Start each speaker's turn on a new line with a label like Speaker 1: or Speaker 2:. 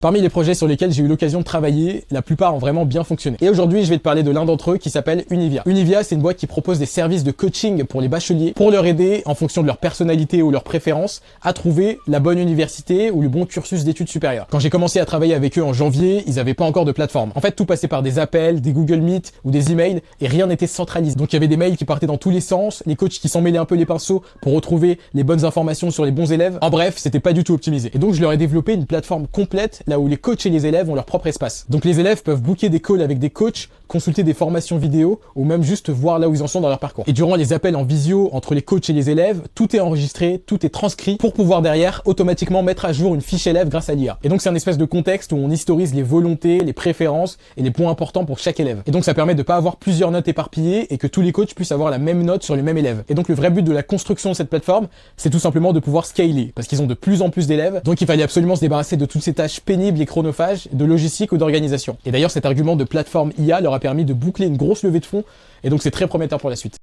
Speaker 1: Parmi les projets sur lesquels j'ai eu l'occasion de travailler, la plupart ont vraiment bien fonctionné. Et aujourd'hui, je vais te parler de l'un d'entre eux qui s'appelle Univia. Univia, c'est une boîte qui propose des services de coaching pour les bacheliers pour leur aider, en fonction de leur personnalité ou leur préférence, à trouver la bonne université ou le bon cursus d'études supérieures. Quand j'ai commencé à travailler avec eux en janvier, ils n'avaient pas encore de plateforme. En fait, tout passait par des appels, des Google Meet ou des emails et rien n'était centralisé. Donc il y avait des mails qui partaient dans tous les sens, les coachs qui s'en mêlaient un peu les pinceaux pour retrouver les bonnes informations sur les bons élèves. En bref, c'était pas du tout optimisé. Et donc je leur ai développé une plateforme complète là où les coachs et les élèves ont leur propre espace. Donc les élèves peuvent booker des calls avec des coachs, consulter des formations vidéo ou même juste voir là où ils en sont dans leur parcours. Et durant les appels en visio entre les coachs et les élèves, tout est enregistré, tout est transcrit pour pouvoir derrière automatiquement mettre à jour une fiche élève grâce à l'IA. Et donc c'est un espèce de contexte où on historise les volontés, les préférences et les points importants pour chaque élève. Et donc ça permet de pas avoir plusieurs notes éparpillées et que tous les coachs puissent avoir la même note sur le même élève. Et donc le vrai but de la construction de cette plateforme, c'est tout simplement de pouvoir scaler parce qu'ils ont de plus en plus d'élèves. Donc il fallait absolument se débarrasser de toutes ces tâches pénibles et chronophages, de logistique ou d'organisation. Et d'ailleurs cet argument de plateforme IA leur a permis de boucler une grosse levée de fonds et donc c'est très prometteur pour la suite.